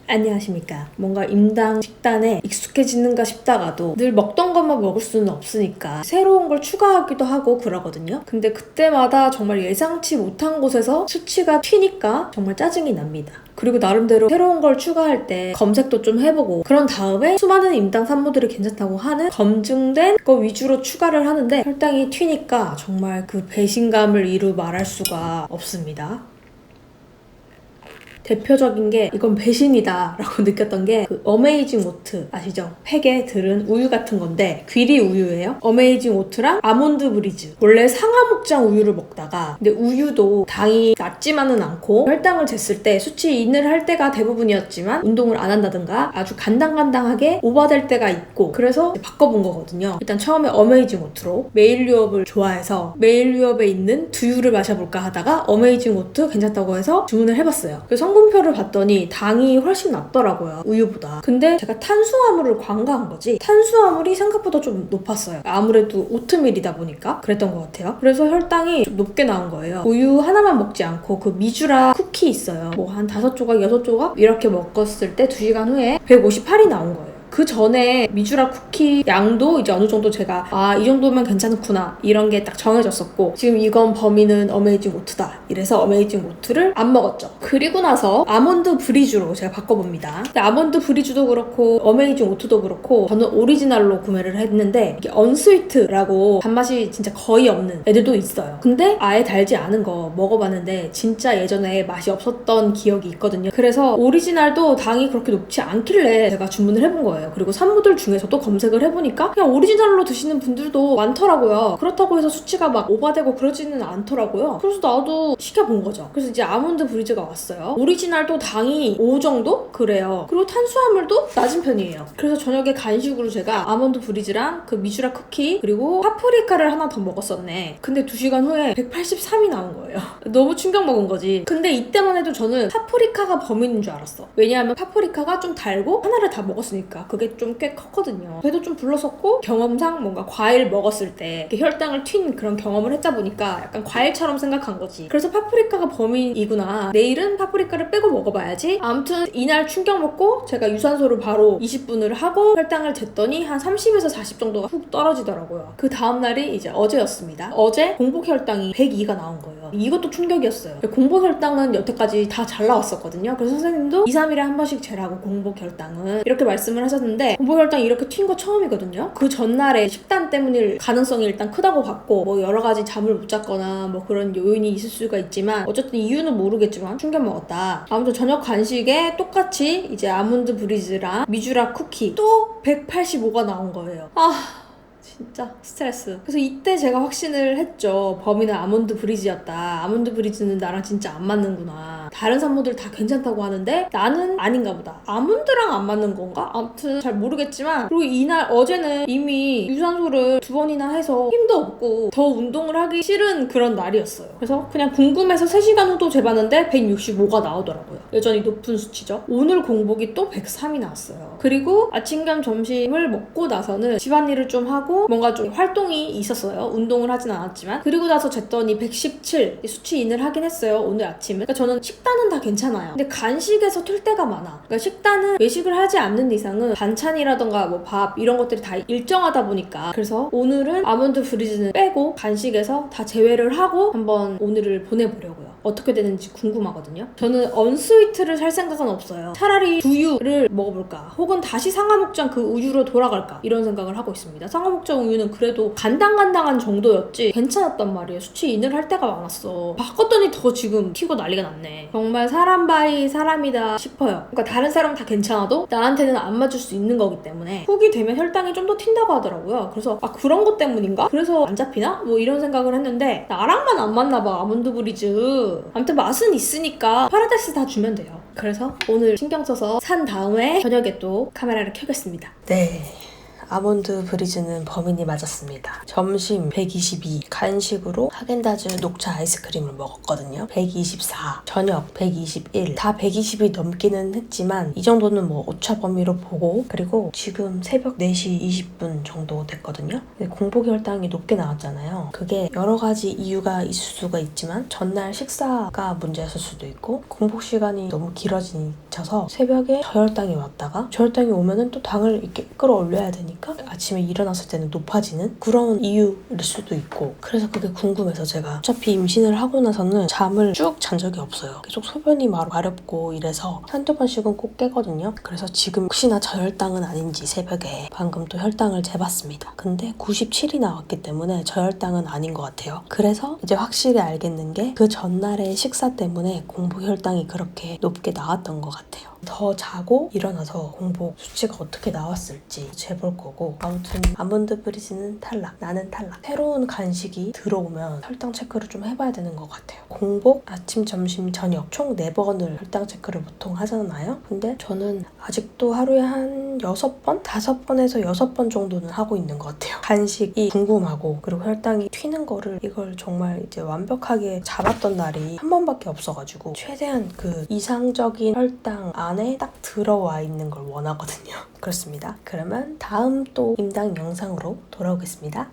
안녕하십니까. 뭔가 임당 식단에 익숙해지는가 싶다가도 늘 먹던 것만 먹을 수는 없으니까 새로운 걸 추가하기도 하고 그러거든요. 근데 그때마다 정말 예상치 못한 곳에서 수치가 튀니까 정말 짜증이 납니다. 그리고 나름대로 새로운 걸 추가할 때 검색도 좀 해보고 그런 다음에 수많은 임당 산모들이 괜찮다고 하는 검증된 거 위주로 추가를 하는데 혈당이 튀니까 정말 그 배신감을 이루 말할 수가 없습니다. 대표적인 게 이건 배신이다 라고 느꼈던 게 그 어메이징 오트 아시죠? 팩에 들은 우유 같은 건데 귀리 우유예요. 어메이징 오트랑 아몬드 브리즈. 원래 상하목장 우유를 먹다가 근데 우유도 당이 낮지만은 않고 혈당을 쟀을 때 수치 인을 할 때가 대부분이었지만 운동을 안 한다든가 아주 간당간당하게 오버될 때가 있고 그래서 바꿔본 거거든요. 일단 처음에 어메이징 오트로 메일유업을 좋아해서 메일유업에 있는 두유를 마셔볼까 하다가 어메이징 오트 괜찮다고 해서 주문을 해봤어요. 그래서 성분표를 봤더니 당이 훨씬 낮더라고요, 우유보다. 근데 제가 탄수화물을 관가한 거지 탄수화물이 생각보다 좀 높았어요. 아무래도 오트밀이다 보니까 그랬던 것 같아요. 그래서 혈당이 좀 높게 나온 거예요. 우유 하나만 먹지 않고 그 미주라 쿠키 있어요. 뭐 한 5조각, 6조각 이렇게 먹었을 때 2시간 후에 158이 나온 거예요. 그 전에 미주라 쿠키 양도 이제 어느 정도 제가 이 정도면 괜찮구나 이런 게 딱 정해졌었고 지금 이건 범위는 어메이징 오트다 이래서 어메이징 오트를 안 먹었죠. 그리고 나서 아몬드 브리주로 제가 바꿔봅니다. 근데 아몬드 브리주도 그렇고 어메이징 오트도 그렇고 저는 오리지널로 구매를 했는데 이게 언스위트라고 단맛이 진짜 거의 없는 애들도 있어요. 근데 아예 달지 않은 거 먹어봤는데 진짜 예전에 맛이 없었던 기억이 있거든요. 그래서 오리지널도 당이 그렇게 높지 않길래 제가 주문을 해본 거예요. 그리고 산모들 중에서도 검색을 해보니까 그냥 오리지널로 드시는 분들도 많더라고요. 그렇다고 해서 수치가 막 오버되고 그러지는 않더라고요. 그래서 나도 시켜본 거죠. 그래서 이제 아몬드 브리즈가 왔어요. 오리지널도 당이 5 정도? 그래요. 그리고 탄수화물도 낮은 편이에요. 그래서 저녁에 간식으로 제가 아몬드 브리즈랑 그 미주라 쿠키 그리고 파프리카를 하나 더 먹었었네. 근데 2시간 후에 183이 나온 거예요. 너무 충격 먹은 거지. 근데 이때만 해도 저는 파프리카가 범인인 줄 알았어. 왜냐하면 파프리카가 좀 달고 하나를 다 먹었으니까 그게 좀 꽤 컸거든요. 배도 좀 불렀었고 경험상 뭔가 과일 먹었을 때 혈당을 튄 그런 경험을 했다 보니까 약간 과일처럼 생각한 거지. 그래서 파프리카가 범인이구나. 내일은 파프리카를 빼고 먹어봐야지. 아무튼 이날 충격 먹고 제가 유산소를 바로 20분을 하고 혈당을 쟀더니 한 30에서 40 정도가 훅 떨어지더라고요. 그 다음날이 이제 어제였습니다. 어제 공복 혈당이 102가 나온 거예요. 이것도 충격이었어요. 공복 혈당은 여태까지 다 잘 나왔었거든요. 그래서 선생님도 2, 3일에 한 번씩 재라고 공복 혈당은 이렇게 말씀을 하셨는데 공복 혈당이 이렇게 튄 거 처음이거든요. 그 전날에 식단 때문일 가능성이 일단 크다고 봤고 뭐 여러 가지 잠을 못 잤거나 뭐 그런 요인이 있을 수가 있지만 어쨌든 이유는 모르겠지만 충격 먹었다. 아무튼 저녁 간식에 똑같이 이제 아몬드 브리즈랑 미주라 쿠키 또 185가 나온 거예요. 진짜 스트레스. 그래서 이때 제가 확신을 했죠. 범인은 아몬드 브리즈였다. 아몬드 브리즈는 나랑 진짜 안 맞는구나. 다른 산모들 다 괜찮다고 하는데 나는 아닌가 보다. 아몬드랑 안 맞는 건가? 아무튼 잘 모르겠지만 그리고 이날 어제는 이미 유산소를 2번이나 해서 힘도 없고 더 운동을 하기 싫은 그런 날이었어요. 그래서 그냥 궁금해서 3시간 후도 재봤는데 165가 나오더라고요. 여전히 높은 수치죠. 오늘 공복이 또 103이 나왔어요. 그리고 아침 겸 점심을 먹고 나서는 집안일을 좀 하고 뭔가 좀 활동이 있었어요. 운동을 하진 않았지만. 그리고 나서 쟀더니 117 수치 인을 하긴 했어요. 오늘 아침에. 그러니까 저는 식단은 다 괜찮아요. 근데 간식에서 튈 때가 많아. 그러니까 식단은 외식을 하지 않는 이상은 반찬이라던가 뭐 밥 이런 것들이 다 일정하다 보니까 그래서 오늘은 아몬드 브리즈는 빼고 간식에서 다 제외를 하고 한번 오늘을 보내보려고요. 어떻게 되는지 궁금하거든요. 저는 언스위트를 살 생각은 없어요. 차라리 두유를 먹어볼까 혹은 다시 상하목장 그 우유로 돌아갈까 이런 생각을 하고 있습니다. 상하목장 우유는 그래도 간당간당한 정도였지 괜찮았단 말이에요. 수치 인을 할 때가 많았어. 바꿨더니 더 지금 튀고 난리가 났네. 정말 사람 바이 사람이다 싶어요. 그러니까 다른 사람은 다 괜찮아도 나한테는 안 맞을 수 있는 거기 때문에 후기 되면 혈당이 좀 더 튄다고 하더라고요. 그래서 그런 것 때문인가? 그래서 안 잡히나? 뭐 이런 생각을 했는데 나랑만 안 맞나봐 아몬드 브리즈. 아무튼 맛은 있으니까 파라다이스 다 주면 돼요. 그래서 오늘 신경 써서 산 다음에 저녁에 또 카메라를 켜겠습니다. 네. 아몬드 브리즈는 범인이 맞았습니다. 점심 122, 간식으로 하겐다즈 녹차 아이스크림을 먹었거든요. 124, 저녁 121, 다 120이 넘기는 했지만 이 정도는 뭐 오차 범위로 보고, 그리고 지금 새벽 4시 20분 정도 됐거든요. 공복 혈당이 높게 나왔잖아요. 그게 여러 가지 이유가 있을 수가 있지만 전날 식사가 문제였을 수도 있고, 공복 시간이 너무 길어지셔서 새벽에 저혈당이 왔다가 저혈당이 오면은 또 당을 이렇게 끌어올려야 되니까 아침에 일어났을 때는 높아지는 그런 이유일 수도 있고, 그래서 그게 궁금해서 제가 어차피 임신을 하고 나서는 잠을 쭉 잔 적이 없어요. 계속 소변이 마렵고 이래서 한두 번씩은 꼭 깨거든요. 그래서 지금 혹시나 저혈당은 아닌지 새벽에 방금 또 혈당을 재봤습니다. 근데 97이 나왔기 때문에 저혈당은 아닌 것 같아요. 그래서 이제 확실히 알겠는 게 그 전날의 식사 때문에 공복 혈당이 그렇게 높게 나왔던 것 같아요. 더 자고 일어나서 공복 수치가 어떻게 나왔을지 재볼 거고, 아무튼 아몬드 브리즈는 탈락, 나는 탈락. 새로운 간식이 들어오면 혈당 체크를 좀 해봐야 되는 것 같아요. 공복, 아침, 점심, 저녁 총 4번을 혈당 체크를 보통 하잖아요. 근데 저는 아직도 하루에 한 6번? 5번에서 6번 정도는 하고 있는 것 같아요. 간식이 궁금하고, 그리고 혈당이 튀는 거를, 이걸 정말 이제 완벽하게 잡았던 날이 한 번밖에 없어가지고 최대한 그 이상적인 혈당 안에 딱 들어와 있는 걸 원하거든요. 그렇습니다. 그러면 다음 또 임당 영상으로 돌아오겠습니다.